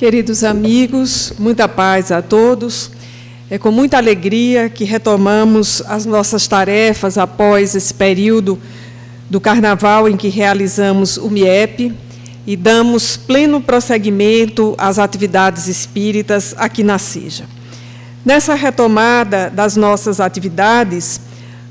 Queridos amigos, muita paz a todos. É com muita alegria que retomamos as nossas tarefas após esse período do Carnaval em que realizamos o MIEP e damos pleno prosseguimento às atividades espíritas aqui na SEJA. Nessa retomada das nossas atividades,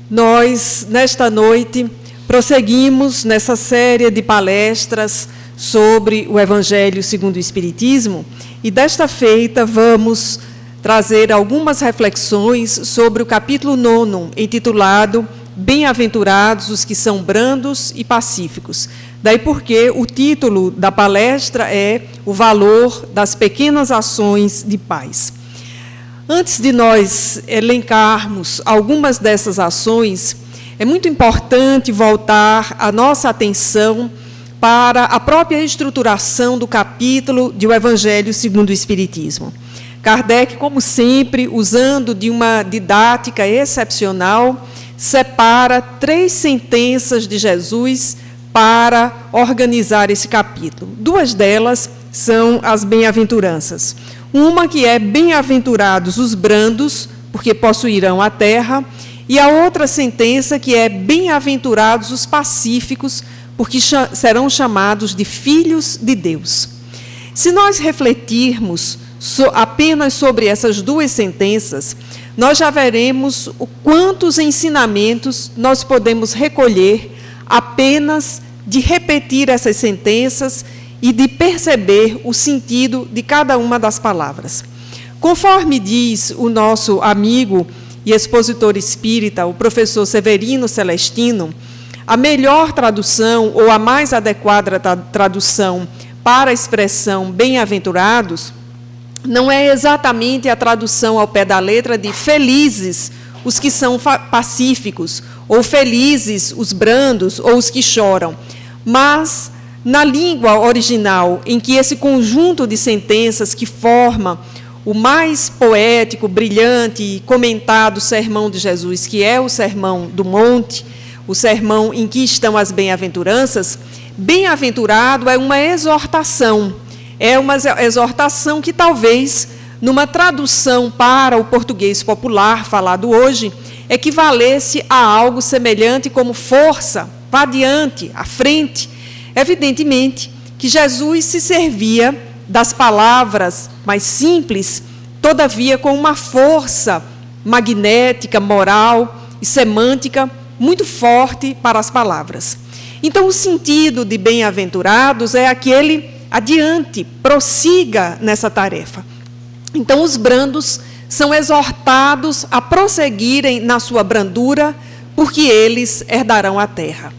nós, nesta noite, prosseguimos nessa série de palestras sobre o Evangelho segundo o Espiritismo, e desta feita vamos trazer algumas reflexões sobre o capítulo 9, intitulado Bem-aventurados os que são brandos e pacíficos. Daí porque o título da palestra é O Valor das Pequenas Ações de Paz. Antes de nós elencarmos algumas dessas ações, é muito importante voltar a nossa atenção para a própria estruturação do capítulo de O Evangelho segundo o Espiritismo. Kardec, como sempre, usando de uma didática excepcional, separa 3 sentenças de Jesus para organizar esse capítulo. 2 delas são as bem-aventuranças. Uma que é bem-aventurados os brandos, porque possuirão a terra, e a outra sentença que é bem-aventurados os pacíficos, porque serão chamados de filhos de Deus. Se nós refletirmos apenas sobre essas 2 sentenças, nós já veremos quantos ensinamentos nós podemos recolher apenas de repetir essas sentenças e de perceber o sentido de cada uma das palavras. Conforme diz o nosso amigo e expositor espírita, o professor Severino Celestino, a melhor tradução, ou a mais adequada tradução para a expressão bem-aventurados, não é exatamente a tradução ao pé da letra de felizes os que são pacíficos, ou felizes os brandos, ou os que choram, mas na língua original, em que esse conjunto de sentenças que forma o mais poético, brilhante e comentado sermão de Jesus, que é o Sermão do Monte, o sermão em que estão as bem-aventuranças, bem-aventurado é uma exortação. É uma exortação que talvez, numa tradução para o português popular falado hoje, equivalesse a algo semelhante como força, vá adiante, à frente. Evidentemente que Jesus se servia das palavras mais simples, todavia com uma força magnética, moral e semântica muito forte para as palavras. Então, o sentido de bem-aventurados é aquele adiante, prossiga nessa tarefa. Então, os brandos são exortados a prosseguirem na sua brandura, porque eles herdarão a terra.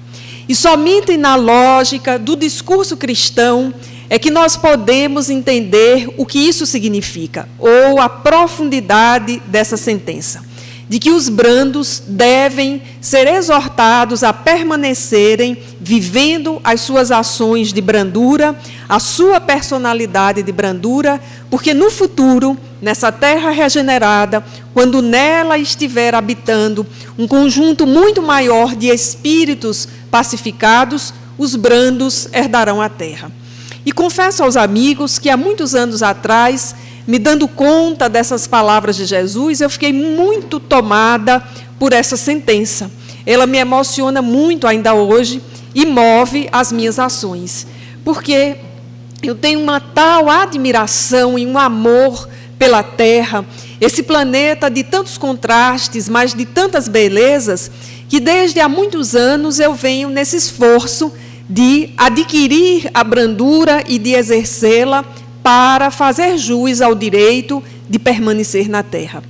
E somente na lógica do discurso cristão é que nós podemos entender o que isso significa, ou a profundidade dessa sentença, de que os brandos devem ser exortados a permanecerem vivendo as suas ações de brandura, a sua personalidade de brandura, porque no futuro, nessa terra regenerada, quando nela estiver habitando um conjunto muito maior de espíritos pacificados, os brandos herdarão a terra. E confesso aos amigos que há muitos anos atrás, me dando conta dessas palavras de Jesus, eu fiquei muito tomada por essa sentença. Ela me emociona muito ainda hoje e move as minhas ações, porque eu tenho uma tal admiração e um amor pela Terra, esse planeta de tantos contrastes, mas de tantas belezas, que desde há muitos anos eu venho nesse esforço de adquirir a brandura e de exercê-la para fazer jus ao direito de permanecer na terra.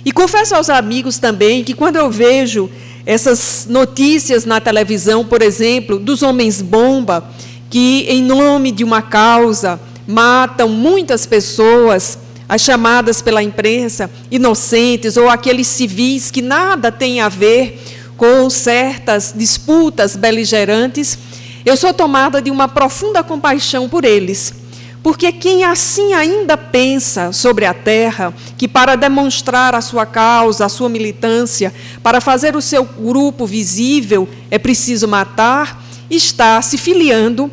E confesso aos amigos também que quando eu vejo essas notícias na televisão, por exemplo, dos homens-bomba, que em nome de uma causa matam muitas pessoas, as chamadas pela imprensa inocentes, ou aqueles civis que nada têm a ver com certas disputas beligerantes, eu sou tomada de uma profunda compaixão por eles. Porque quem assim ainda pensa sobre a terra, que para demonstrar a sua causa, a sua militância, para fazer o seu grupo visível, é preciso matar, está se filiando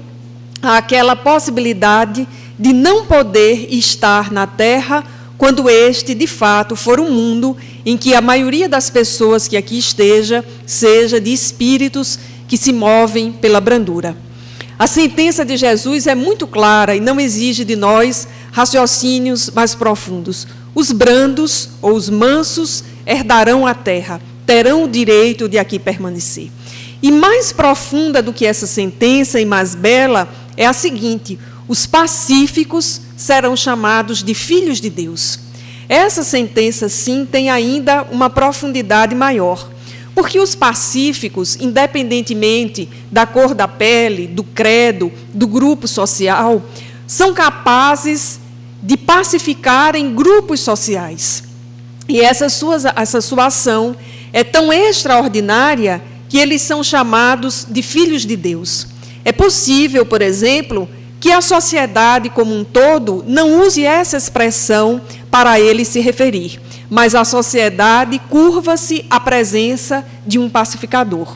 àquela possibilidade de não poder estar na Terra quando este, de fato, for um mundo em que a maioria das pessoas que aqui esteja seja de espíritos que se movem pela brandura. A sentença de Jesus é muito clara e não exige de nós raciocínios mais profundos. Os brandos ou os mansos herdarão a terra, terão o direito de aqui permanecer. E mais profunda do que essa sentença e mais bela é a seguinte: os pacíficos serão chamados de filhos de Deus. Essa sentença, sim, tem ainda uma profundidade maior, porque os pacíficos, independentemente da cor da pele, do credo, do grupo social, são capazes de pacificarem grupos sociais. E essa sua ação é tão extraordinária que eles são chamados de filhos de Deus. É possível, por exemplo, que a sociedade como um todo não use essa expressão para ele se referir, mas a sociedade curva-se à presença de um pacificador.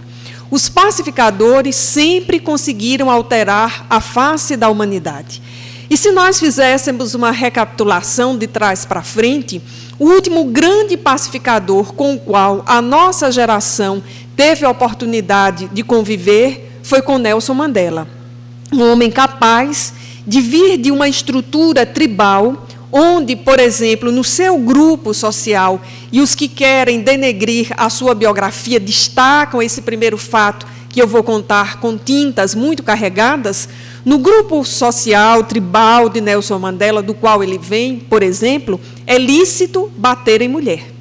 Os pacificadores sempre conseguiram alterar a face da humanidade. E se nós fizéssemos uma recapitulação de trás para frente, o último grande pacificador com o qual a nossa geração teve a oportunidade de conviver foi com Nelson Mandela. Um homem capaz de vir de uma estrutura tribal, onde, por exemplo, no seu grupo social, e os que querem denegrir a sua biografia destacam esse primeiro fato que eu vou contar com tintas muito carregadas, no grupo social, tribal de Nelson Mandela, do qual ele vem, por exemplo, é lícito bater em mulher.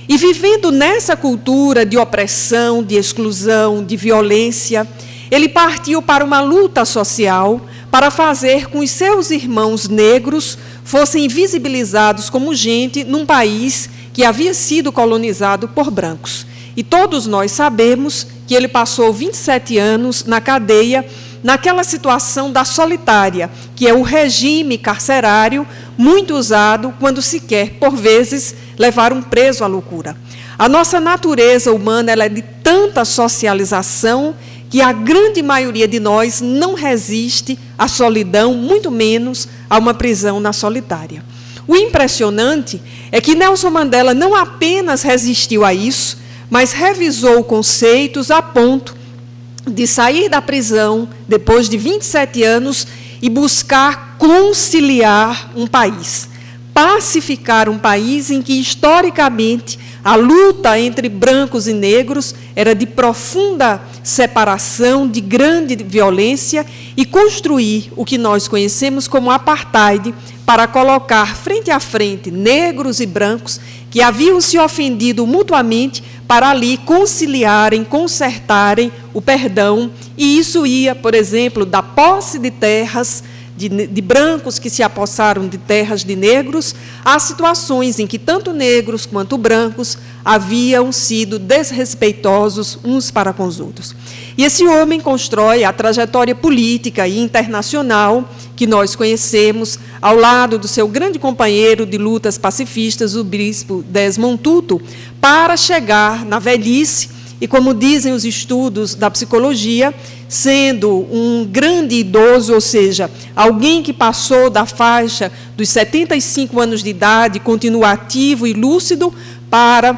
E vivendo nessa cultura de opressão, de exclusão, de violência, ele partiu para uma luta social para fazer com que os seus irmãos negros fossem visibilizados como gente num país que havia sido colonizado por brancos. E todos nós sabemos que ele passou 27 anos na cadeia, naquela situação da solitária, que é o regime carcerário muito usado quando se quer, por vezes, levar um preso à loucura. A nossa natureza humana ela é de tanta socialização que a grande maioria de nós não resiste à solidão, muito menos a uma prisão na solitária. O impressionante é que Nelson Mandela não apenas resistiu a isso, mas revisou conceitos a ponto de sair da prisão depois de 27 anos e buscar conciliar um país, pacificar um país em que, historicamente, a luta entre brancos e negros era de profunda separação, de grande violência, e construir o que nós conhecemos como apartheid para colocar frente a frente negros e brancos que haviam se ofendido mutuamente para ali conciliarem, consertarem o perdão. E isso ia, por exemplo, da posse de terras de brancos que se apossaram de terras de negros, a situações em que tanto negros quanto brancos haviam sido desrespeitosos uns para com os outros. E esse homem constrói a trajetória política e internacional que nós conhecemos, ao lado do seu grande companheiro de lutas pacifistas, o bispo Desmond Tutu, para chegar na velhice, e como dizem os estudos da psicologia, sendo um grande idoso, ou seja, alguém que passou da faixa dos 75 anos de idade, continua ativo e lúcido, para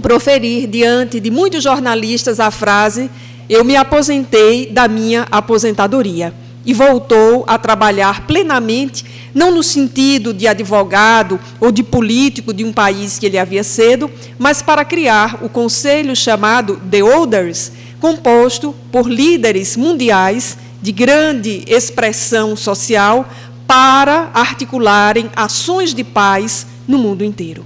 proferir diante de muitos jornalistas a frase: eu me aposentei da minha aposentadoria. E voltou a trabalhar plenamente, não no sentido de advogado ou de político de um país que ele havia sido, mas para criar o conselho chamado The Elders, composto por líderes mundiais de grande expressão social para articularem ações de paz no mundo inteiro.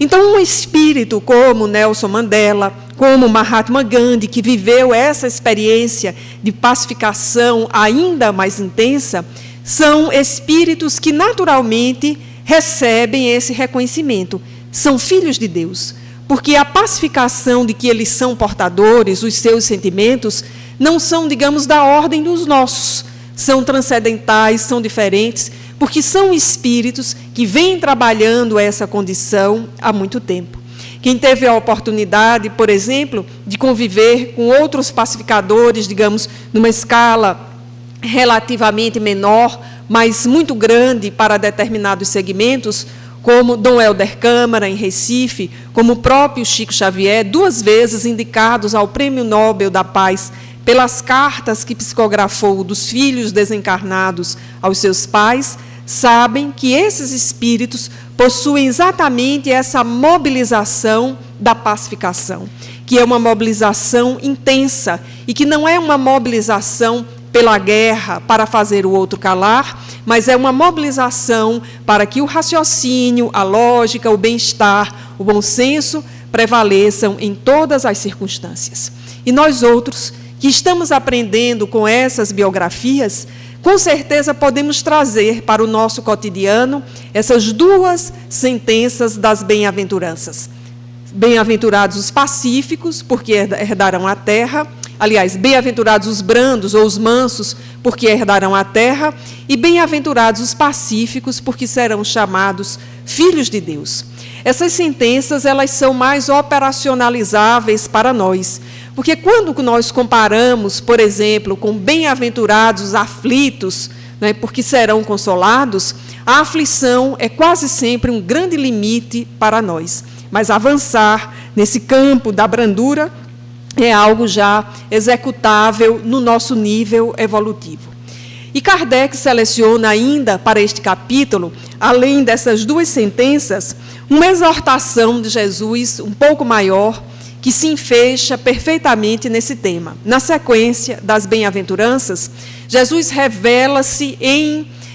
Então, um espírito como Nelson Mandela, como Mahatma Gandhi, que viveu essa experiência de pacificação ainda mais intensa, são espíritos que naturalmente recebem esse reconhecimento. São filhos de Deus, porque a pacificação de que eles são portadores, os seus sentimentos, não são, digamos, da ordem dos nossos, são transcendentais, são diferentes, porque são espíritos que vêm trabalhando essa condição há muito tempo. Quem teve a oportunidade, por exemplo, de conviver com outros pacificadores, digamos, numa escala relativamente menor, mas muito grande para determinados segmentos, como Dom Helder Câmara, em Recife, como o próprio Chico Xavier, 2 vezes indicados ao Prêmio Nobel da Paz pelas cartas que psicografou dos filhos desencarnados aos seus pais, sabem que esses espíritos possuem exatamente essa mobilização da pacificação, que é uma mobilização intensa e que não é uma mobilização pela guerra para fazer o outro calar, mas é uma mobilização para que o raciocínio, a lógica, o bem-estar, o bom senso prevaleçam em todas as circunstâncias. E nós outros, que estamos aprendendo com essas biografias, com certeza podemos trazer para o nosso cotidiano essas 2 sentenças das bem-aventuranças. Bem-aventurados os pacíficos, porque herdarão a terra. Aliás, bem-aventurados os brandos ou os mansos, porque herdarão a terra. E bem-aventurados os pacíficos, porque serão chamados filhos de Deus. Essas sentenças, elas são mais operacionalizáveis para nós. Porque quando nós comparamos, por exemplo, com bem-aventurados os aflitos, né, porque serão consolados, a aflição é quase sempre um grande limite para nós. Mas avançar nesse campo da brandura é algo já executável no nosso nível evolutivo. E Kardec seleciona ainda para este capítulo, além dessas 2 sentenças, uma exortação de Jesus um pouco maior, que se enfeixa perfeitamente nesse tema. Na sequência das bem-aventuranças, Jesus revela-se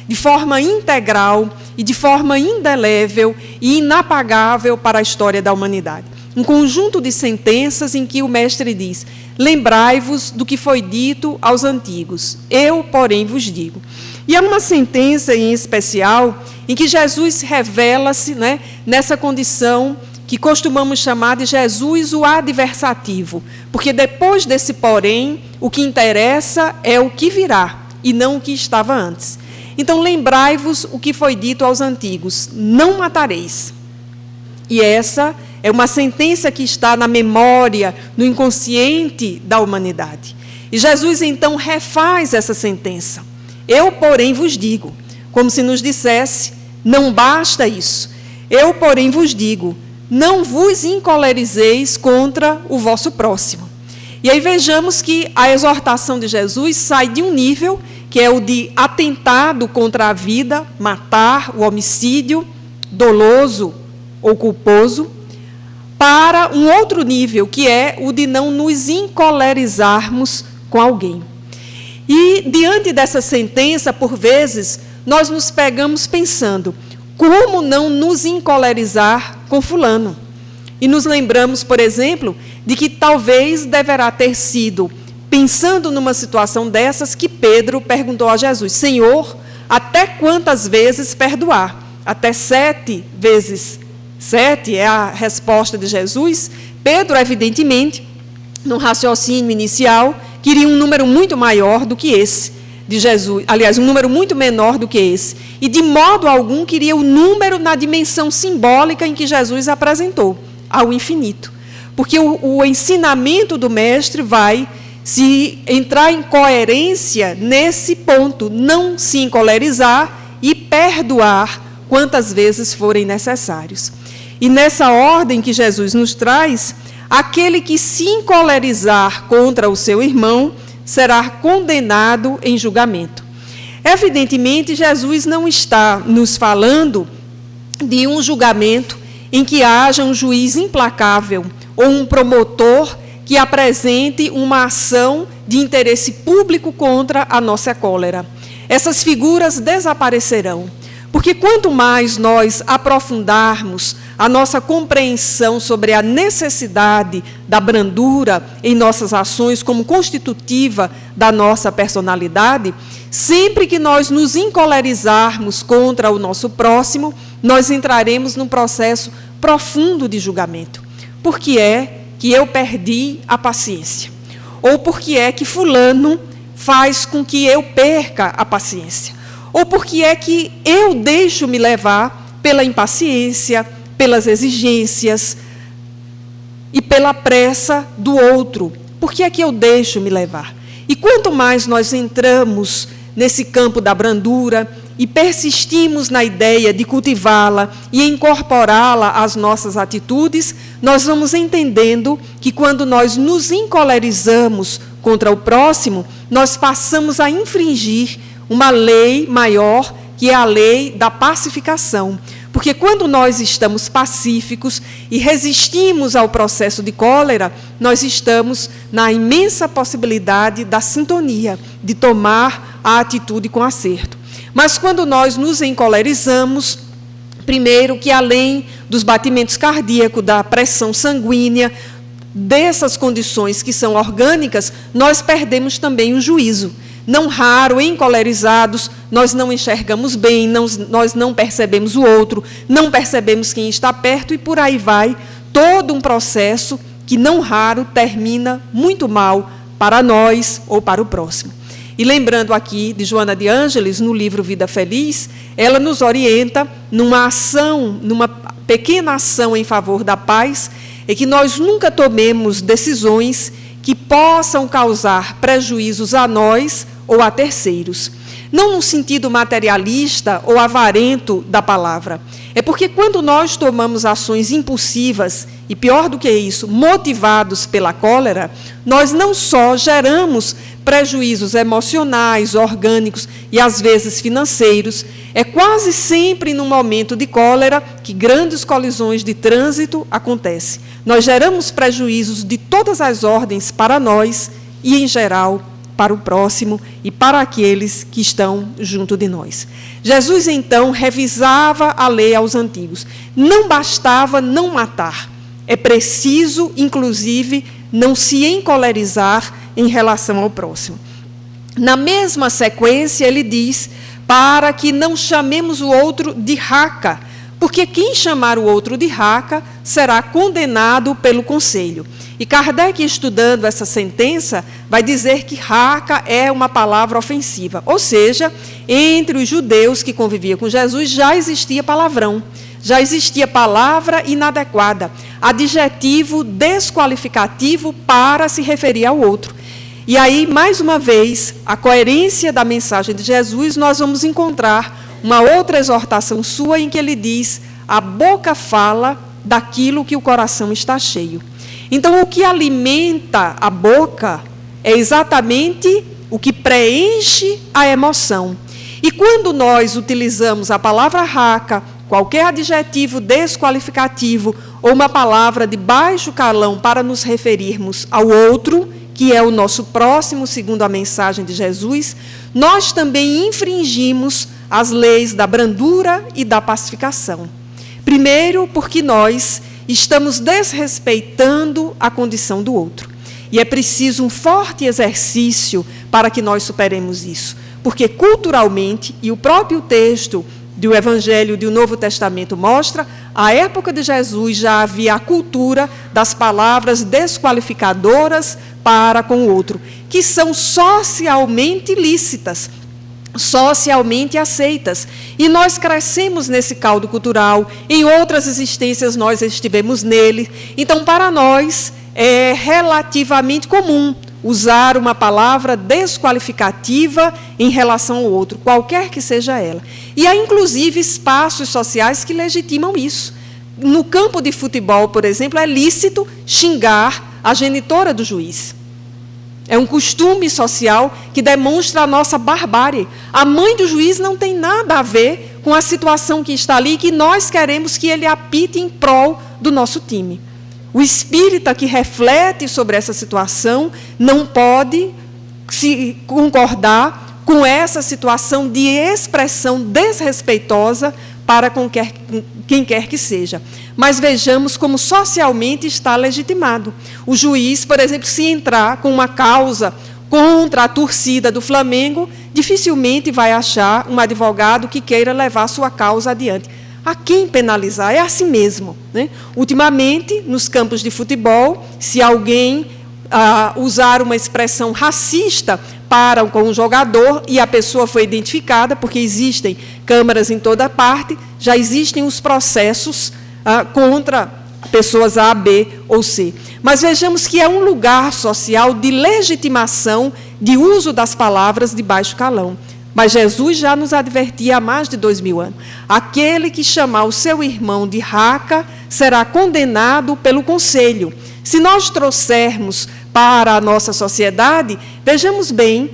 de forma integral e de forma indelével e inapagável para a história da humanidade. Um conjunto de sentenças em que o mestre diz: lembrai-vos do que foi dito aos antigos, eu, porém, vos digo. E há uma sentença em especial em que Jesus revela-se, né, nessa condição que costumamos chamar de Jesus o adversativo, porque depois desse porém, o que interessa é o que virá, e não o que estava antes. Então, lembrai-vos o que foi dito aos antigos: não matareis. E essa é uma sentença que está na memória, no inconsciente da humanidade. E Jesus, então, refaz essa sentença. Eu, porém, vos digo, como se nos dissesse, não basta isso. Eu, porém, vos digo, não vos encolerizeis contra o vosso próximo. E aí vejamos que a exortação de Jesus sai de um nível, que é o de atentado contra a vida, matar, o homicídio doloso ou culposo, para um outro nível, que é o de não nos encolerizarmos com alguém. E, diante dessa sentença, por vezes, nós nos pegamos pensando, como não nos encolerizar com fulano? E nos lembramos, por exemplo, de que talvez deverá ter sido, pensando numa situação dessas, que Pedro perguntou a Jesus: Senhor, até quantas vezes perdoar? Até 7 vezes. 7 é a resposta de Jesus. Pedro, evidentemente, no raciocínio inicial, queria um número muito maior do que esse de Jesus. Aliás, um número muito menor do que esse. E, de modo algum, queria o número na dimensão simbólica em que Jesus apresentou, ao infinito. Porque o ensinamento do mestre vai se entrar em coerência nesse ponto, não se encolerizar e perdoar quantas vezes forem necessários. E nessa ordem que Jesus nos traz, aquele que se encolerizar contra o seu irmão será condenado em julgamento. Evidentemente, Jesus não está nos falando de um julgamento em que haja um juiz implacável ou um promotor que apresente uma ação de interesse público contra a nossa cólera. Essas figuras desaparecerão, porque quanto mais nós aprofundarmos a nossa compreensão sobre a necessidade da brandura em nossas ações como constitutiva da nossa personalidade, sempre que nós nos encolerizarmos contra o nosso próximo, nós entraremos num processo profundo de julgamento. Por que é que eu perdi a paciência? Ou por que é que fulano faz com que eu perca a paciência? Ou por que é que eu deixo me levar pela impaciência, pelas exigências e pela pressa do outro? Por que é que eu deixo me levar? E quanto mais nós entramos nesse campo da brandura e persistimos na ideia de cultivá-la e incorporá-la às nossas atitudes, nós vamos entendendo que quando nós nos encolerizamos contra o próximo, nós passamos a infringir uma lei maior, que é a lei da pacificação. Porque quando nós estamos pacíficos e resistimos ao processo de cólera, nós estamos na imensa possibilidade da sintonia, de tomar a atitude com acerto. Mas quando nós nos encolerizamos, primeiro que além dos batimentos cardíacos, da pressão sanguínea, dessas condições que são orgânicas, nós perdemos também o juízo. Não raro, encolerizados, nós não enxergamos bem, nós não percebemos o outro, não percebemos quem está perto e por aí vai todo um processo que não raro termina muito mal para nós ou para o próximo. E lembrando aqui de Joana de Ângeles, no livro Vida Feliz, ela nos orienta numa ação, numa pequena ação em favor da paz, é que nós nunca tomemos decisões que possam causar prejuízos a nós ou a terceiros. Não no sentido materialista ou avarento da palavra. É porque quando nós tomamos ações impulsivas, e pior do que isso, motivados pela cólera, nós não só geramos prejuízos emocionais, orgânicos e às vezes financeiros, é quase sempre no momento de cólera que grandes colisões de trânsito acontecem. Nós geramos prejuízos de todas as ordens para nós e, em geral, para o próximo e para aqueles que estão junto de nós. Jesus, então, revisava a lei aos antigos. Não bastava não matar. É preciso, inclusive, não se encolerizar em relação ao próximo. Na mesma sequência, ele diz, para que não chamemos o outro de raca, porque quem chamar o outro de raca será condenado pelo conselho. E Kardec, estudando essa sentença, vai dizer que raca é uma palavra ofensiva. Ou seja, entre os judeus que conviviam com Jesus já existia palavrão, já existia palavra inadequada, adjetivo desqualificativo para se referir ao outro. E aí, mais uma vez, a coerência da mensagem de Jesus, nós vamos encontrar uma outra exortação sua em que ele diz: a boca fala daquilo que o coração está cheio. Então, o que alimenta a boca é exatamente o que preenche a emoção. E quando nós utilizamos a palavra raca, qualquer adjetivo desqualificativo ou uma palavra de baixo calão para nos referirmos ao outro, que é o nosso próximo, segundo a mensagem de Jesus, nós também infringimos as leis da brandura e da pacificação. Primeiro, porque nós estamos desrespeitando a condição do outro. E é preciso um forte exercício para que nós superemos isso. Porque culturalmente, e o próprio texto do Evangelho do Novo Testamento mostra, à época de Jesus já havia a cultura das palavras desqualificadoras para com o outro, que são socialmente lícitas, socialmente aceitas. E nós crescemos nesse caldo cultural, em outras existências nós estivemos nele. Então, para nós, é relativamente comum usar uma palavra desqualificativa em relação ao outro, qualquer que seja ela. E há, inclusive, espaços sociais que legitimam isso. No campo de futebol, por exemplo, é lícito xingar a genitora do juiz. É um costume social que demonstra a nossa barbárie. A mãe do juiz não tem nada a ver com a situação que está ali, que nós queremos que ele apite em prol do nosso time. O espírita que reflete sobre essa situação não pode se concordar com essa situação de expressão desrespeitosa para com quem quer que seja. Mas vejamos como socialmente está legitimado. O juiz, por exemplo, se entrar com uma causa contra a torcida do Flamengo, dificilmente vai achar um advogado que queira levar sua causa adiante. A quem penalizar? É a si mesmo, né? Ultimamente, nos campos de futebol, se alguém usar uma expressão racista para com um jogador e a pessoa foi identificada, porque existem câmaras em toda parte, já existem os processos contra pessoas A, B ou C. Mas vejamos que é um lugar social de legitimação de uso das palavras de baixo calão. Mas Jesus já nos advertia há mais de 2000 anos. Aquele que chamar o seu irmão de raca será condenado pelo conselho. Se nós trouxermos para a nossa sociedade, vejamos bem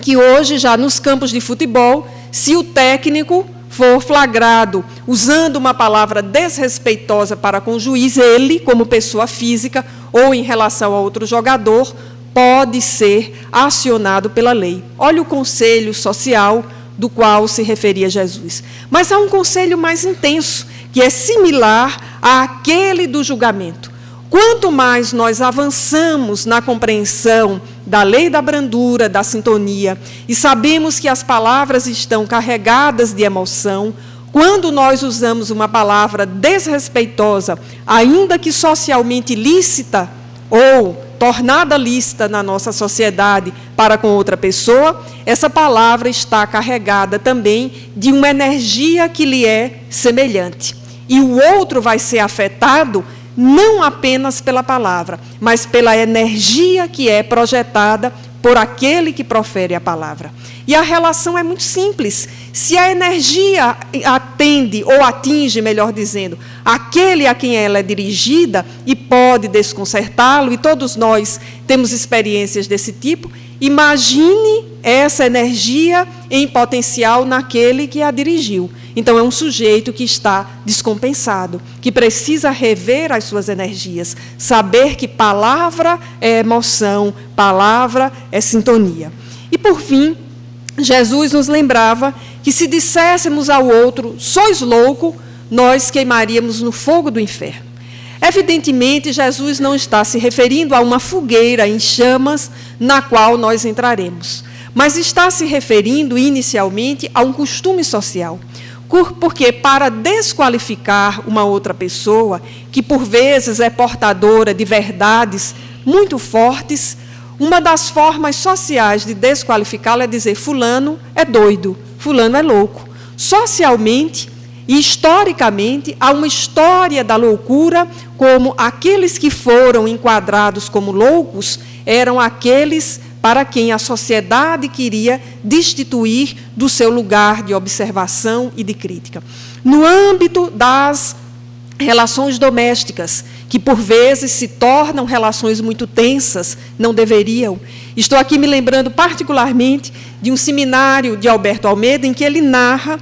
que hoje, já nos campos de futebol, se o técnico for flagrado usando uma palavra desrespeitosa para com o juiz, ele, como pessoa física ou em relação a outro jogador, pode ser acionado pela lei. Olha o conselho social do qual se referia Jesus. Mas há um conselho mais intenso, que é similar àquele do julgamento. Quanto mais nós avançamos na compreensão da lei da brandura, da sintonia, e sabemos que as palavras estão carregadas de emoção, quando nós usamos uma palavra desrespeitosa, ainda que socialmente lícita ou tornada lícita na nossa sociedade para com outra pessoa, essa palavra está carregada também de uma energia que lhe é semelhante. E o outro vai ser afetado não apenas pela palavra, mas pela energia que é projetada por aquele que profere a palavra. E a relação é muito simples. Se a energia atende, ou atinge, melhor dizendo, aquele a quem ela é dirigida e pode desconcertá-lo, e todos nós temos experiências desse tipo, imagine essa energia em potencial naquele que a dirigiu. Então, é um sujeito que está descompensado, que precisa rever as suas energias, saber que palavra é emoção, palavra é sintonia. E, por fim, Jesus nos lembrava que se disséssemos ao outro, sois louco, nós queimaríamos no fogo do inferno. Evidentemente, Jesus não está se referindo a uma fogueira em chamas na qual nós entraremos, mas está se referindo inicialmente a um costume social. Porque para desqualificar uma outra pessoa, que por vezes é portadora de verdades muito fortes, uma das formas sociais de desqualificá-la é dizer: fulano é doido, fulano é louco. Socialmente e historicamente, há uma história da loucura, como aqueles que foram enquadrados como loucos eram aqueles para quem a sociedade queria destituir do seu lugar de observação e de crítica. No âmbito das relações domésticas, que por vezes se tornam relações muito tensas, não deveriam. Estou aqui me lembrando particularmente de um seminário de Alberto Almeida, em que ele narra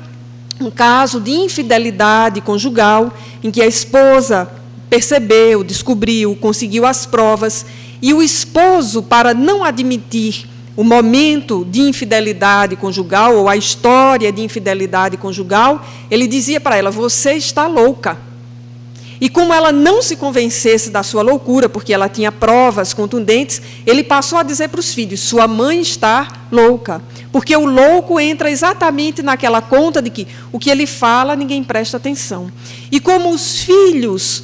um caso de infidelidade conjugal, em que a esposa percebeu, descobriu, conseguiu as provas, e o esposo, para não admitir o momento de infidelidade conjugal, ou a história de infidelidade conjugal, ele dizia para ela: você está louca. E como ela não se convencesse da sua loucura, porque ela tinha provas contundentes, ele passou a dizer para os filhos: sua mãe está louca. Porque o louco entra exatamente naquela conta de que o que ele fala, ninguém presta atenção. E como os filhos,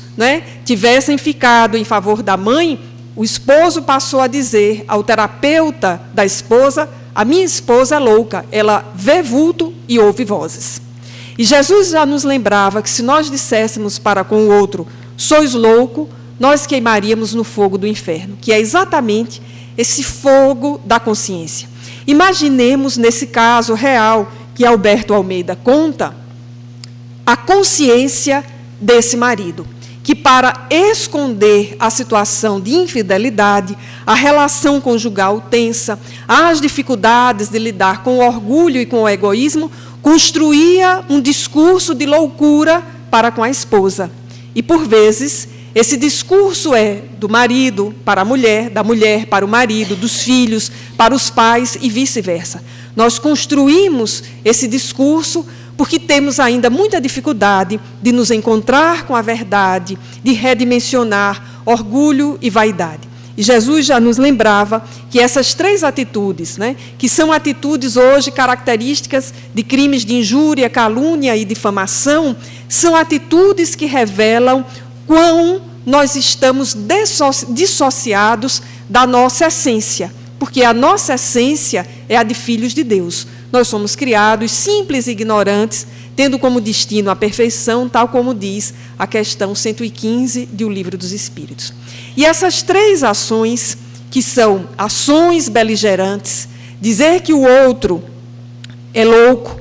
tivessem ficado em favor da mãe, o esposo passou a dizer ao terapeuta da esposa: a minha esposa é louca, ela vê vulto e ouve vozes. E Jesus já nos lembrava que se nós disséssemos para com o outro: sois louco, nós queimaríamos no fogo do inferno, que é exatamente esse fogo da consciência. Imaginemos, nesse caso real que Alberto Almeida conta, a consciência desse marido, que para esconder a situação de infidelidade, a relação conjugal tensa, as dificuldades de lidar com o orgulho e com o egoísmo, construía um discurso de loucura para com a esposa. E, por vezes, esse discurso é do marido para a mulher, da mulher para o marido, dos filhos para os pais e vice-versa. Nós construímos esse discurso porque temos ainda muita dificuldade de nos encontrar com a verdade, de redimensionar orgulho e vaidade. E Jesus já nos lembrava que essas três atitudes, que são atitudes hoje características de crimes de injúria, calúnia e difamação, são atitudes que revelam quão nós estamos dissociados da nossa essência, porque a nossa essência é a de filhos de Deus. Nós somos criados simples e ignorantes, tendo como destino a perfeição, tal como diz a questão 115 do Livro dos Espíritos. E essas três ações que são ações beligerantes, dizer que o outro é louco,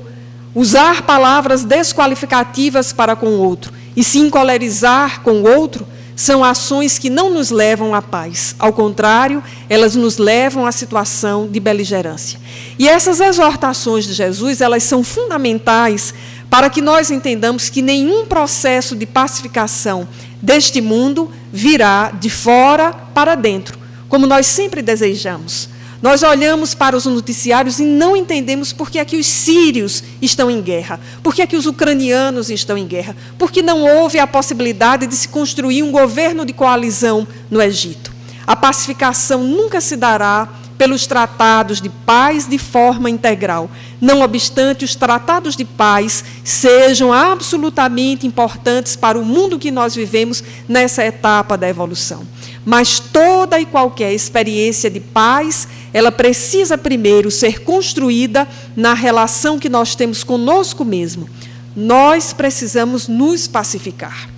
usar palavras desqualificativas para com o outro e se encolerizar com o outro, são ações que não nos levam à paz. Ao contrário, elas nos levam à situação de beligerância. E essas exortações de Jesus, elas são fundamentais para que nós entendamos que nenhum processo de pacificação deste mundo virá de fora para dentro, como nós sempre desejamos. Nós olhamos para os noticiários e não entendemos por que é que os sírios estão em guerra, por que é que os ucranianos estão em guerra, porque não houve a possibilidade de se construir um governo de coalizão no Egito. A pacificação nunca se dará pelos tratados de paz de forma integral, não obstante os tratados de paz sejam absolutamente importantes para o mundo que nós vivemos nessa etapa da evolução. Mas toda e qualquer experiência de paz, ela precisa primeiro ser construída na relação que nós temos conosco mesmo. Nós precisamos nos pacificar,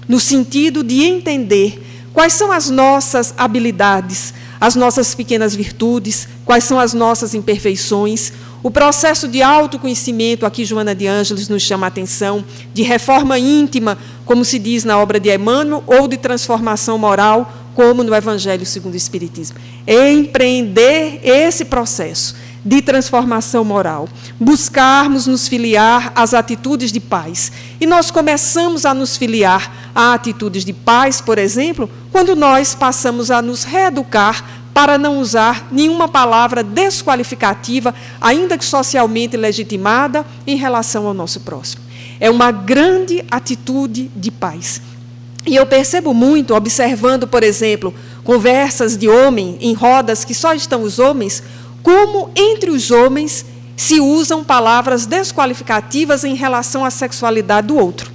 no sentido de entender quais são as nossas habilidades, as nossas pequenas virtudes, quais são as nossas imperfeições. O processo de autoconhecimento, aqui Joana de Ângeles nos chama a atenção, de reforma íntima, como se diz na obra de Emmanuel, ou de transformação moral, como no Evangelho segundo o Espiritismo. É empreender esse processo de transformação moral, buscarmos nos filiar às atitudes de paz. E nós começamos a nos filiar a atitudes de paz, por exemplo, quando nós passamos a nos reeducar para não usar nenhuma palavra desqualificativa, ainda que socialmente legitimada, em relação ao nosso próximo. É uma grande atitude de paz. E eu percebo muito, observando, por exemplo, conversas de homem em rodas que só estão os homens, como entre os homens se usam palavras desqualificativas em relação à sexualidade do outro.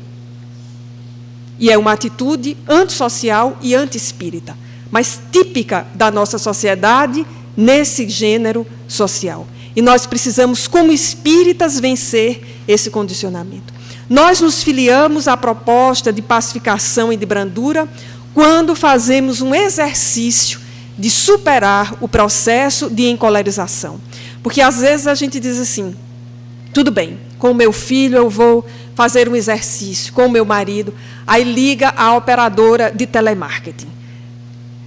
E é uma atitude antissocial e anti-espírita, mas típica da nossa sociedade nesse gênero social. E nós precisamos, como espíritas, vencer esse condicionamento. Nós nos filiamos à proposta de pacificação e de brandura quando fazemos um exercício de superar o processo de encolerização. Porque, às vezes, a gente diz assim, tudo bem, com o meu filho eu vou fazer um exercício, com o meu marido, aí liga a operadora de telemarketing.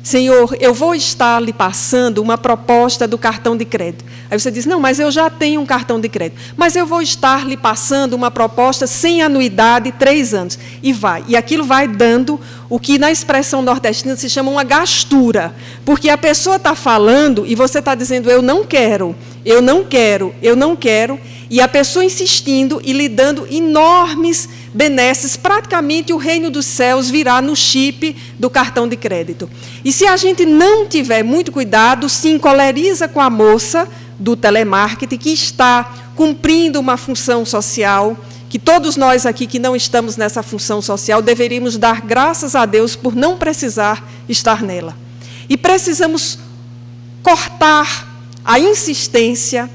Senhor, eu vou estar lhe passando uma proposta do cartão de crédito. Aí você diz, não, mas eu já tenho um cartão de crédito. Mas eu vou estar lhe passando uma proposta sem anuidade, 3 anos. E vai. E aquilo vai dando o que na expressão nordestina se chama uma gastura. Porque a pessoa está falando e você está dizendo, eu não quero, eu não quero, eu não quero. E a pessoa insistindo e lhe dando enormes benesses, praticamente o reino dos céus virá no chip do cartão de crédito. E se a gente não tiver muito cuidado, se encoleriza com a moça do telemarketing que está cumprindo uma função social, que todos nós aqui que não estamos nessa função social deveríamos dar graças a Deus por não precisar estar nela. E precisamos cortar a insistência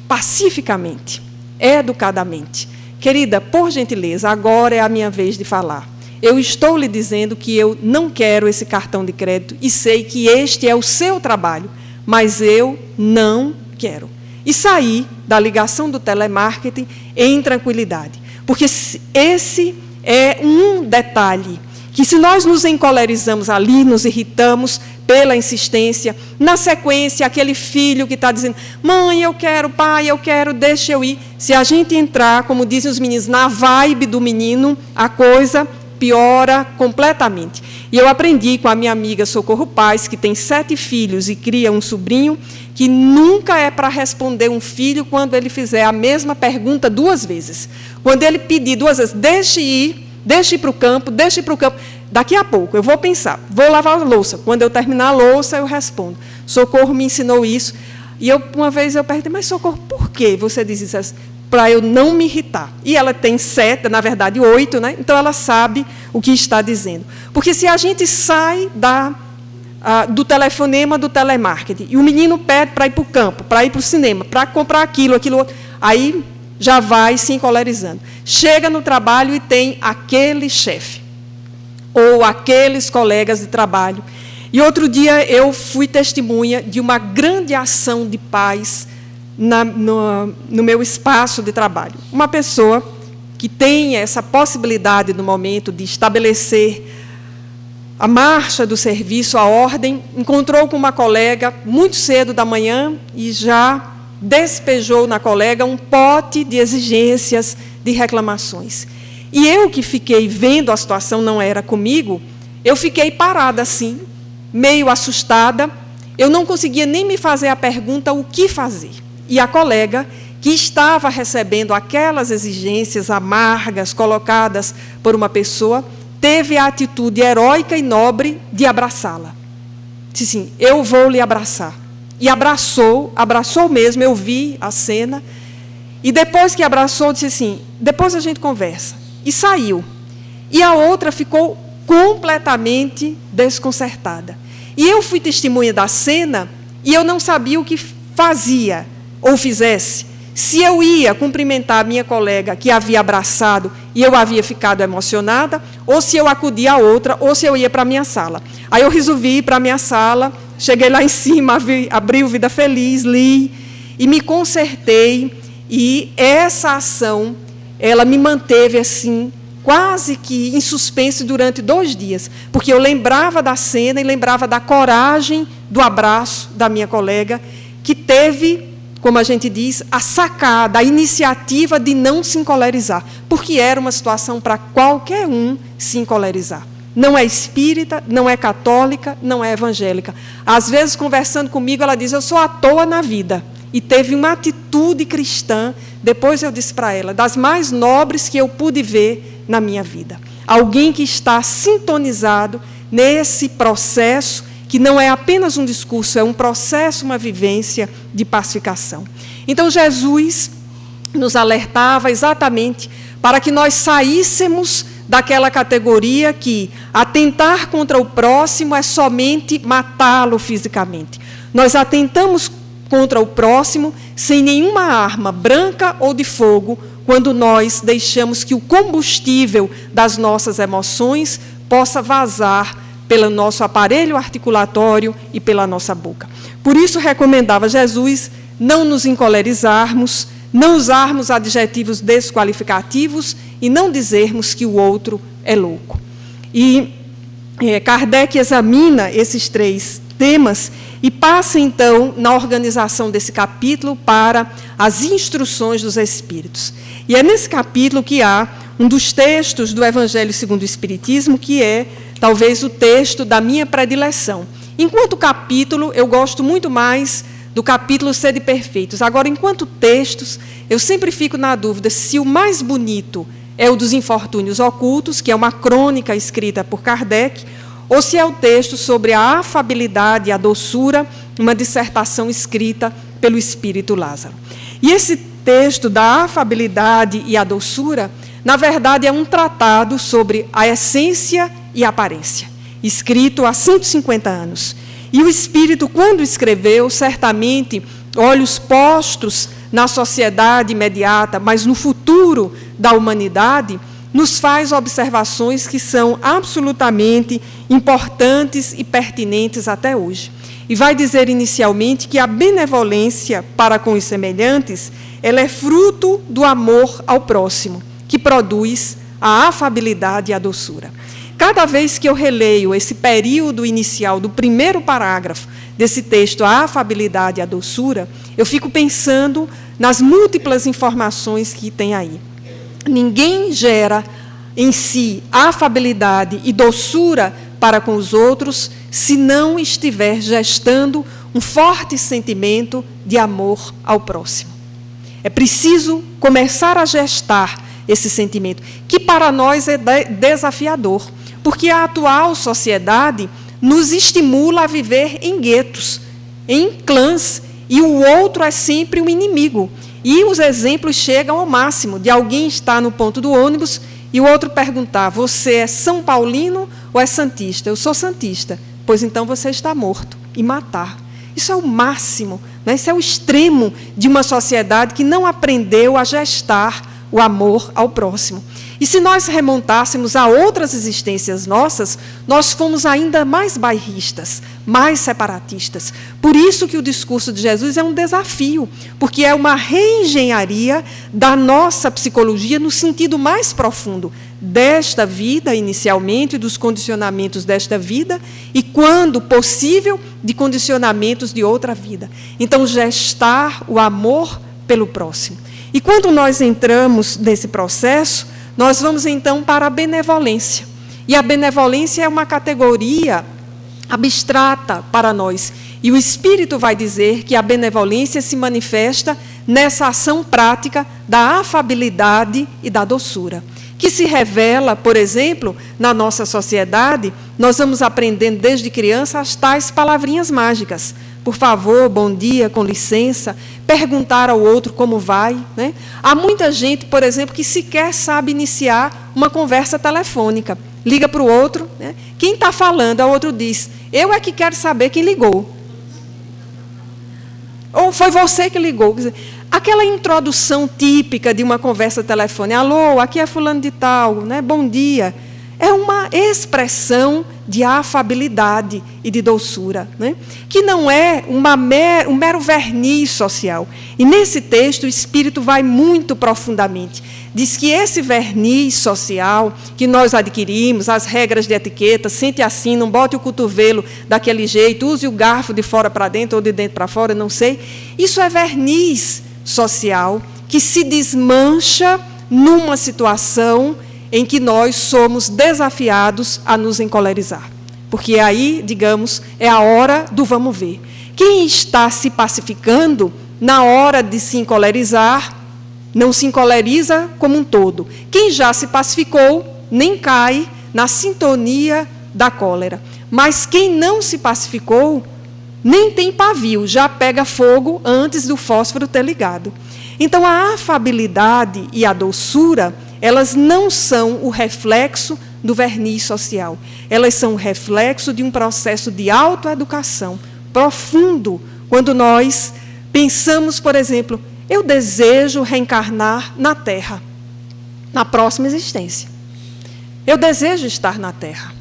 pacificamente, educadamente. Querida, por gentileza, agora é a minha vez de falar. Eu estou lhe dizendo que eu não quero esse cartão de crédito e sei que este é o seu trabalho, mas eu não quero. E sair da ligação do telemarketing em tranquilidade. Porque esse é um detalhe que, se nós nos encolerizamos ali, nos irritamos pela insistência, na sequência, aquele filho que está dizendo, mãe, eu quero, pai, eu quero, deixa eu ir. Se a gente entrar, como dizem os meninos, na vibe do menino, a coisa piora completamente. E eu aprendi com a minha amiga Socorro Paz, que tem 7 filhos e cria um sobrinho, que nunca é para responder um filho quando ele fizer a mesma pergunta 2 vezes. Quando ele pedir 2 vezes, deixe ir para o campo, deixe ir para o campo. Daqui a pouco, eu vou pensar, vou lavar a louça. Quando eu terminar a louça, eu respondo. Socorro me ensinou isso. E uma vez eu perguntei, mas Socorro, por que você diz isso? Para eu não me irritar. E ela tem 7, na verdade 8, né? Então ela sabe o que está dizendo. Porque se a gente sai do telefonema do telemarketing, e o menino pede para ir para o campo, para ir para o cinema, para comprar aquilo outro, aí já vai se encolerizando. Chega no trabalho e tem aquele chefe, ou aqueles colegas de trabalho, E outro dia eu fui testemunha de uma grande ação de paz no meu espaço de trabalho. Uma pessoa que tem essa possibilidade no momento de estabelecer a marcha do serviço, a ordem, encontrou com uma colega muito cedo da manhã e já despejou na colega um pote de exigências, de reclamações. E eu que fiquei vendo a situação, não era comigo, eu fiquei parada assim, meio assustada, eu não conseguia nem me fazer a pergunta o que fazer. E a colega, que estava recebendo aquelas exigências amargas colocadas por uma pessoa, teve a atitude heróica e nobre de abraçá-la. Disse assim, eu vou lhe abraçar. E abraçou mesmo, eu vi a cena, e depois que abraçou, disse assim, depois a gente conversa. E saiu. E a outra ficou completamente desconcertada. E eu fui testemunha da cena, e eu não sabia o que fazia, ou fizesse. Se eu ia cumprimentar a minha colega que havia abraçado e eu havia ficado emocionada, ou se eu acudia a outra, ou se eu ia para a minha sala. Aí eu resolvi ir para a minha sala, cheguei lá em cima, abri o Vida Feliz, li e me consertei. E essa ação, ela me manteve assim, quase que em suspense durante 2 dias, porque eu lembrava da cena e lembrava da coragem do abraço da minha colega, que teve, como a gente diz, a sacada, a iniciativa de não se encolerizar, porque era uma situação para qualquer um se encolerizar. Não é espírita, não é católica, não é evangélica. Às vezes, conversando comigo, ela diz, eu sou à toa na vida. E teve uma atitude cristã, depois eu disse para ela, das mais nobres que eu pude ver na minha vida. Alguém que está sintonizado nesse processo, que não é apenas um discurso, é um processo, uma vivência de pacificação. Então, Jesus nos alertava exatamente para que nós saíssemos daquela categoria que atentar contra o próximo é somente matá-lo fisicamente. Nós atentamos contra o próximo sem nenhuma arma branca ou de fogo, quando nós deixamos que o combustível das nossas emoções possa vazar pelo nosso aparelho articulatório e pela nossa boca. Por isso, recomendava Jesus não nos encolerizarmos, não usarmos adjetivos desqualificativos e não dizermos que o outro é louco. E Kardec examina esses 3 temas e passa, então, na organização desse capítulo para as instruções dos Espíritos. E é nesse capítulo que há um dos textos do Evangelho segundo o Espiritismo, que é, talvez, o texto da minha predileção. Enquanto capítulo, eu gosto muito mais do capítulo Sede Perfeitos. Agora, enquanto textos, eu sempre fico na dúvida se o mais bonito é o dos infortúnios ocultos, que é uma crônica escrita por Kardec, ou se é o texto sobre a afabilidade e a doçura, uma dissertação escrita pelo Espírito Lázaro. E esse texto da afabilidade e a doçura, na verdade, é um tratado sobre a essência e a aparência, escrito há 150 anos. E o Espírito, quando escreveu, certamente, olhos postos na sociedade imediata, mas no futuro da humanidade, nos faz observações que são absolutamente importantes e pertinentes até hoje. E vai dizer inicialmente que a benevolência para com os semelhantes, ela é fruto do amor ao próximo, que produz a afabilidade e a doçura. Cada vez que eu releio esse período inicial do primeiro parágrafo desse texto, a afabilidade e a doçura, eu fico pensando nas múltiplas informações que tem aí. Ninguém gera em si afabilidade e doçura para com os outros se não estiver gestando um forte sentimento de amor ao próximo. É preciso começar a gestar esse sentimento, que para nós é desafiador, porque a atual sociedade nos estimula a viver em guetos, em clãs, e o outro é sempre um inimigo. E os exemplos chegam ao máximo, de alguém estar no ponto do ônibus e o outro perguntar, você é São Paulino ou é santista? Eu sou santista. Pois então você está morto, e matar. Isso é o máximo, né? Isso é o extremo de uma sociedade que não aprendeu a gestar o amor ao próximo. E se nós remontássemos a outras existências nossas, nós fomos ainda mais bairristas, mais separatistas. Por isso que o discurso de Jesus é um desafio, porque é uma reengenharia da nossa psicologia no sentido mais profundo desta vida, inicialmente, dos condicionamentos desta vida, e, quando possível, de condicionamentos de outra vida. Então, gestar o amor pelo próximo. E quando nós entramos nesse processo, nós vamos então para a benevolência. E a benevolência é uma categoria abstrata para nós. E o Espírito vai dizer que a benevolência se manifesta nessa ação prática da afabilidade e da doçura, que se revela, por exemplo, na nossa sociedade. Nós vamos aprendendo desde criança as tais palavrinhas mágicas. Por favor, bom dia, com licença, perguntar ao outro como vai, né? Há muita gente, por exemplo, que sequer sabe iniciar uma conversa telefônica. Liga para o outro, né? Quem está falando, o outro diz, eu é que quero saber quem ligou. Ou foi você que ligou. Quer dizer, aquela introdução típica de uma conversa telefônica, alô, aqui é fulano de tal, né? Bom dia. É uma expressão de afabilidade e de doçura, né? Que não é um mero verniz social. E nesse texto o Espírito vai muito profundamente. Diz que esse verniz social que nós adquirimos, as regras de etiqueta, sente assim, não bote o cotovelo daquele jeito, use o garfo de fora para dentro ou de dentro para fora, não sei. Isso é verniz social que se desmancha numa situação em que nós somos desafiados a nos encolerizar. Porque aí, digamos, é a hora do vamos ver. Quem está se pacificando, na hora de se encolerizar, não se encoleriza como um todo. Quem já se pacificou, nem cai na sintonia da cólera. Mas quem não se pacificou, nem tem pavio, já pega fogo antes do fósforo ter ligado. Então, a afabilidade e a doçura, elas não são o reflexo do verniz social. Elas são o reflexo de um processo de autoeducação profundo, quando nós pensamos, por exemplo, eu desejo reencarnar na Terra, na próxima existência. Eu desejo estar na Terra.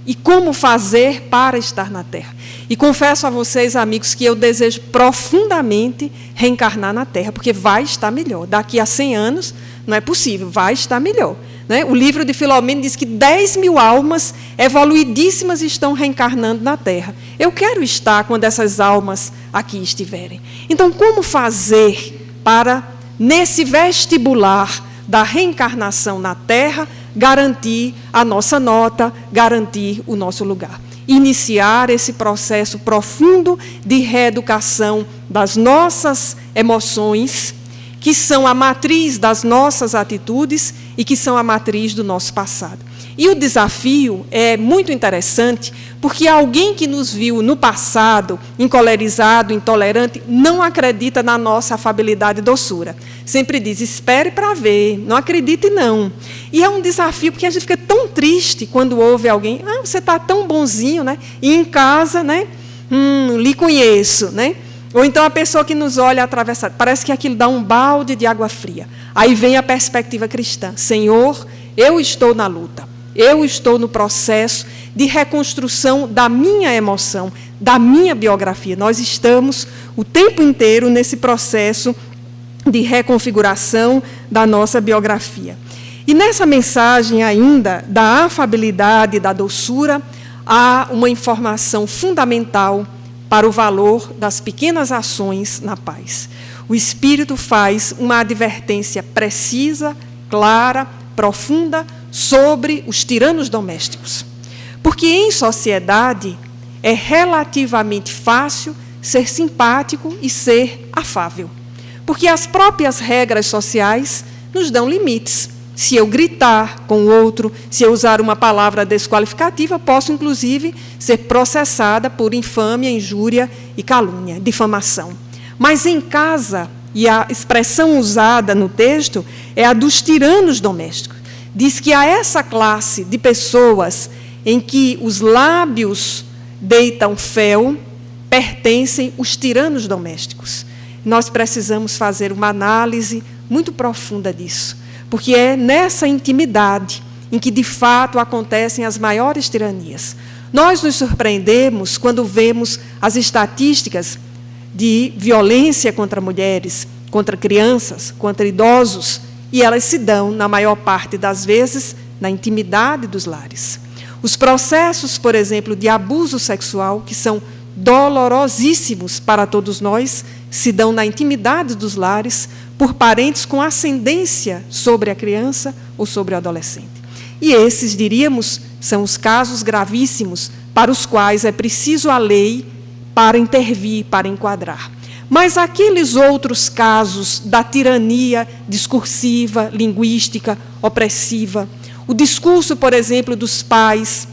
E como fazer para estar na Terra? E confesso a vocês, amigos, que eu desejo profundamente reencarnar na Terra, porque vai estar melhor. Daqui a 100 anos, não é possível, vai estar melhor, né? O livro de Filomeno diz que 10.000 almas evoluidíssimas estão reencarnando na Terra. Eu quero estar quando essas almas aqui estiverem. Então, como fazer para, nesse vestibular da reencarnação na Terra, garantir a nossa nota, garantir o nosso lugar? Iniciar esse processo profundo de reeducação das nossas emoções, que são a matriz das nossas atitudes e que são a matriz do nosso passado. E o desafio é muito interessante, porque alguém que nos viu no passado, encolerizado, intolerante, não acredita na nossa afabilidade e doçura. Sempre diz, espere para ver, não acredite não. E é um desafio, porque a gente fica tão triste quando ouve alguém, você está tão bonzinho, né? E em casa, né? Lhe conheço, né? Ou então a pessoa que nos olha atravessada, parece que aquilo dá um balde de água fria. Aí vem a perspectiva cristã. Senhor, eu estou na luta. Eu estou no processo de reconstrução da minha emoção, da minha biografia. Nós estamos o tempo inteiro nesse processo de reconfiguração da nossa biografia. E nessa mensagem ainda da afabilidade e da doçura, há uma informação fundamental para o valor das pequenas ações na paz. O Espírito faz uma advertência precisa, clara, profunda, sobre os tiranos domésticos. Porque em sociedade é relativamente fácil ser simpático e ser afável. Porque as próprias regras sociais nos dão limites. Se eu gritar com o outro, se eu usar uma palavra desqualificativa, posso, inclusive, ser processada por infâmia, injúria e calúnia, difamação. Mas em casa, e a expressão usada no texto é a dos tiranos domésticos. Diz que a essa classe de pessoas em que os lábios deitam fel, pertencem os tiranos domésticos. Nós precisamos fazer uma análise muito profunda disso. porque é nessa intimidade em que, de fato, acontecem as maiores tiranias. Nós nos surpreendemos quando vemos as estatísticas de violência contra mulheres, contra crianças, contra idosos, e elas se dão, na maior parte das vezes, na intimidade dos lares. Os processos, por exemplo, de abuso sexual, que são dolorosíssimos para todos nós, se dão na intimidade dos lares, por parentes com ascendência sobre a criança ou sobre o adolescente. E esses, diríamos, são os casos gravíssimos para os quais é preciso a lei para intervir, para enquadrar. Mas aqueles outros casos da tirania discursiva, linguística, opressiva, o discurso, por exemplo, dos pais,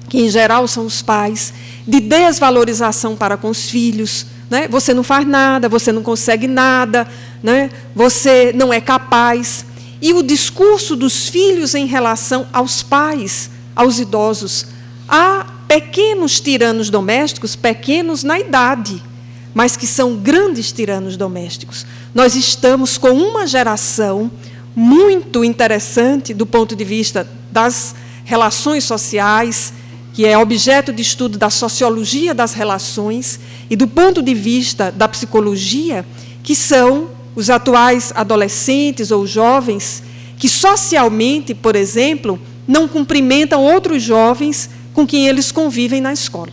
que em geral são os pais, de desvalorização para com os filhos, né? Você não faz nada, você não consegue nada, né? Você não é capaz. E o discurso dos filhos em relação aos pais, aos idosos. Há pequenos tiranos domésticos, pequenos na idade, mas que são grandes tiranos domésticos. Nós estamos com uma geração muito interessante do ponto de vista das relações sociais, que é objeto de estudo da sociologia das relações, e do ponto de vista da psicologia, que são os atuais adolescentes ou jovens que socialmente, por exemplo, não cumprimentam outros jovens com quem eles convivem na escola.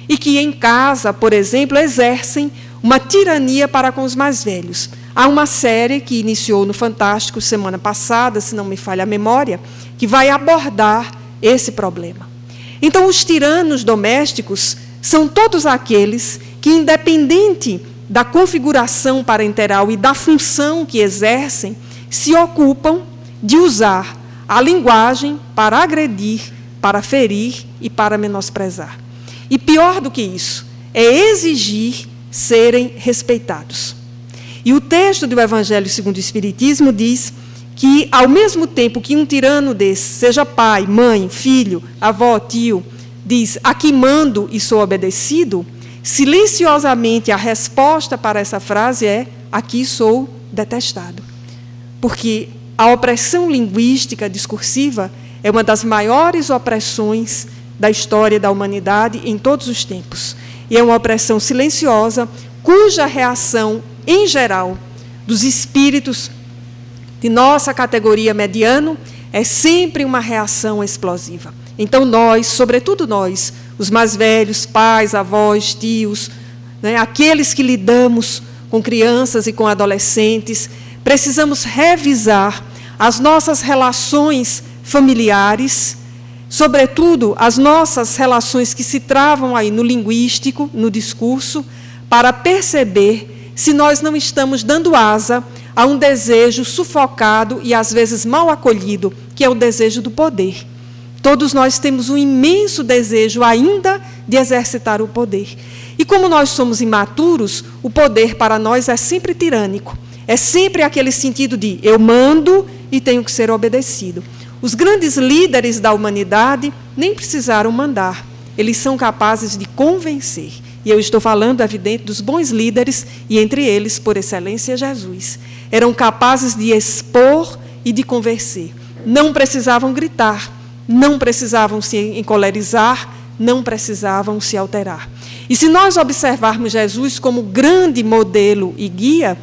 E que em casa, por exemplo, exercem uma tirania para com os mais velhos. Há uma série que iniciou no Fantástico semana passada, se não me falha a memória, que vai abordar esse problema. Então, os tiranos domésticos são todos aqueles que, independente da configuração parenteral e da função que exercem, se ocupam de usar a linguagem para agredir, para ferir e para menosprezar. E pior do que isso, é exigir serem respeitados. E o texto do Evangelho segundo o Espiritismo diz que, ao mesmo tempo que um tirano desse, seja pai, mãe, filho, avó, tio, diz, aqui mando e sou obedecido, silenciosamente a resposta para essa frase é, aqui sou detestado. Porque a opressão linguística discursiva é uma das maiores opressões da história da humanidade em todos os tempos. E é uma opressão silenciosa, cuja reação, em geral, dos espíritos de nossa categoria mediano, é sempre uma reação explosiva. Então nós, sobretudo nós, os mais velhos, pais, avós, tios, né, aqueles que lidamos com crianças e com adolescentes, precisamos revisar as nossas relações familiares, sobretudo as nossas relações que se travam aí no linguístico, no discurso, para perceber se nós não estamos dando asa a um desejo sufocado e às vezes mal acolhido, que é o desejo do poder. Todos nós temos um imenso desejo ainda de exercitar o poder. E como nós somos imaturos, o poder para nós é sempre tirânico. É sempre aquele sentido de eu mando e tenho que ser obedecido. Os grandes líderes da humanidade nem precisaram mandar. Eles são capazes de convencer. E eu estou falando, é evidente, dos bons líderes, e entre eles, por excelência, Jesus. Eram capazes de expor e de convencer. Não precisavam gritar, não precisavam se encolerizar, não precisavam se alterar. E se nós observarmos Jesus como grande modelo e guia,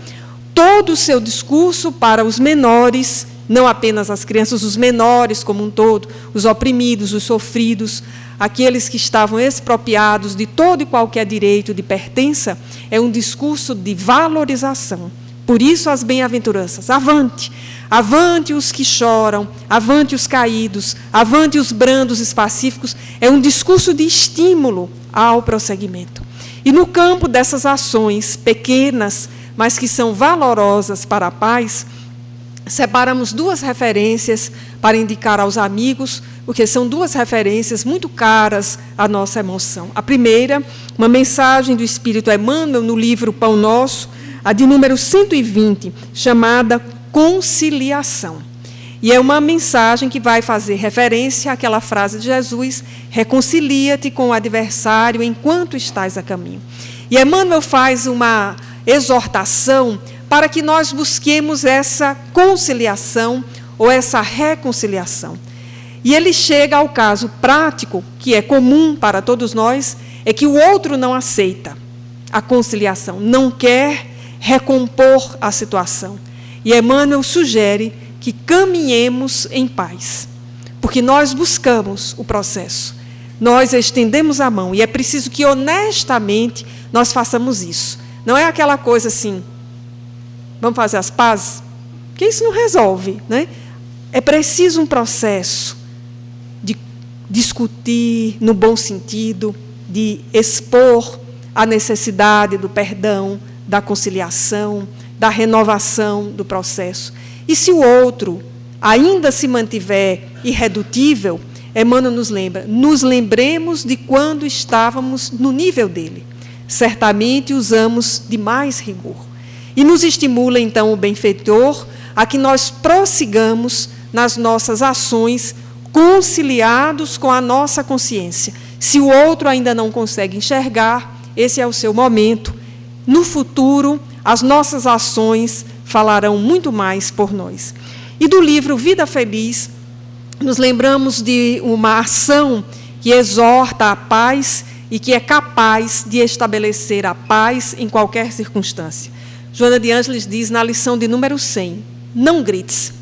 todo o seu discurso para os menores, não apenas as crianças, os menores como um todo, os oprimidos, os sofridos, aqueles que estavam expropriados de todo e qualquer direito de pertença, é um discurso de valorização. Por isso as bem-aventuranças, avante, avante os que choram, avante os caídos, avante os brandos e pacíficos, é um discurso de estímulo ao prosseguimento. E no campo dessas ações pequenas, mas que são valorosas para a paz, separamos duas referências para indicar aos amigos, porque são duas referências muito caras à nossa emoção. A primeira, uma mensagem do Espírito Emmanuel no livro Pão Nosso, a de número 120, chamada Conciliação. E é uma mensagem que vai fazer referência àquela frase de Jesus, reconcilia-te com o adversário enquanto estás a caminho. E Emmanuel faz uma exortação para que nós busquemos essa conciliação ou essa reconciliação. E ele chega ao caso prático, que é comum para todos nós, é que o outro não aceita a conciliação, não quer recompor a situação. E Emmanuel sugere que caminhemos em paz, porque nós buscamos o processo, nós estendemos a mão, e é preciso que honestamente nós façamos isso. Não é aquela coisa assim, vamos fazer as pazes? Porque isso não resolve, né? É preciso um processo de discutir no bom sentido, de expor a necessidade do perdão, da conciliação, da renovação do processo. E se o outro ainda se mantiver irredutível, Emmanuel nos lembra, nos lembremos de quando estávamos no nível dele. Certamente usamos de mais rigor. E nos estimula, então, o benfeitor a que nós prossigamos nas nossas ações, conciliados com a nossa consciência. Se o outro ainda não consegue enxergar, esse é o seu momento. No futuro, as nossas ações falarão muito mais por nós. E do livro Vida Feliz, nos lembramos de uma ação que exorta a paz e que é capaz de estabelecer a paz em qualquer circunstância. Joana de Ângeles diz na lição de número 100, não grites.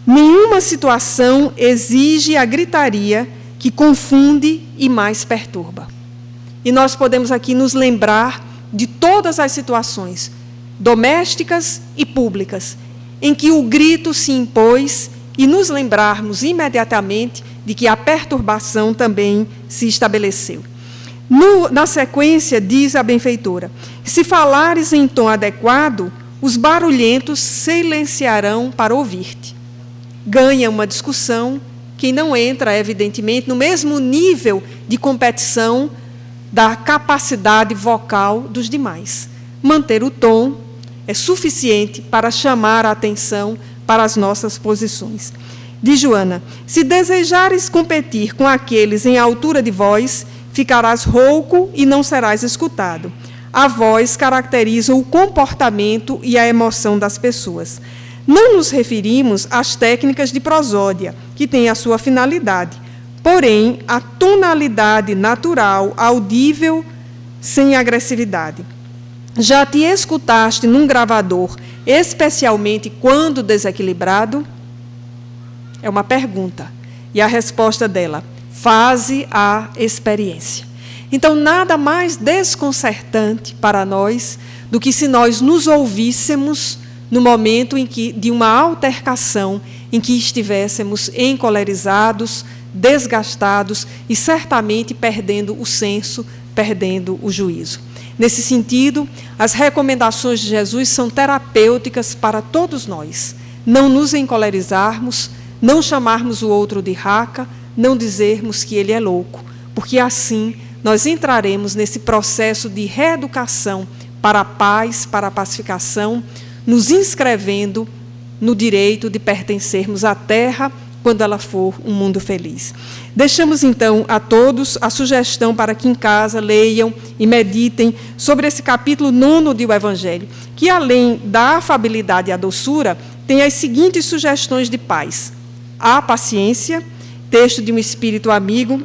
Nenhuma situação exige a gritaria que confunde e mais perturba. E nós podemos aqui nos lembrar de todas as situações, domésticas e públicas, em que o grito se impôs e nos lembrarmos imediatamente de que a perturbação também se estabeleceu. Na sequência, diz a benfeitora, se falares em tom adequado, os barulhentos silenciarão para ouvir-te. Ganha uma discussão quem não entra, evidentemente, no mesmo nível de competição da capacidade vocal dos demais. Manter o tom é suficiente para chamar a atenção para as nossas posições. Diz Joana, se desejares competir com aqueles em altura de voz, ficarás rouco e não serás escutado. A voz caracteriza o comportamento e a emoção das pessoas. Não nos referimos às técnicas de prosódia, que têm a sua finalidade, porém, a tonalidade natural, audível, sem agressividade. Já te escutaste num gravador, especialmente quando desequilibrado? É uma pergunta. E a resposta dela, faze a experiência. Então, nada mais desconcertante para nós do que se nós nos ouvíssemos no momento em que, de uma altercação em que estivéssemos encolerizados, desgastados e certamente perdendo o senso, perdendo o juízo. Nesse sentido, as recomendações de Jesus são terapêuticas para todos nós. Não nos encolerizarmos, não chamarmos o outro de raca, não dizermos que ele é louco, porque assim nós entraremos nesse processo de reeducação para a paz, para a pacificação, nos inscrevendo no direito de pertencermos à terra quando ela for um mundo feliz. Deixamos, então, a todos a sugestão para que em casa leiam e meditem sobre esse capítulo 9 do Evangelho, que, além da afabilidade e a doçura, tem as seguintes sugestões de paz. A paciência, texto de um espírito amigo,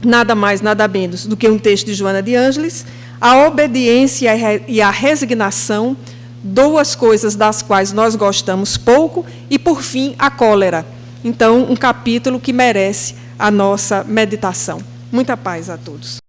nada mais, nada menos do que um texto de Joana de Ângeles, a obediência e a resignação, duas coisas das quais nós gostamos pouco, e, por fim, a cólera. Então, um capítulo que merece a nossa meditação. Muita paz a todos.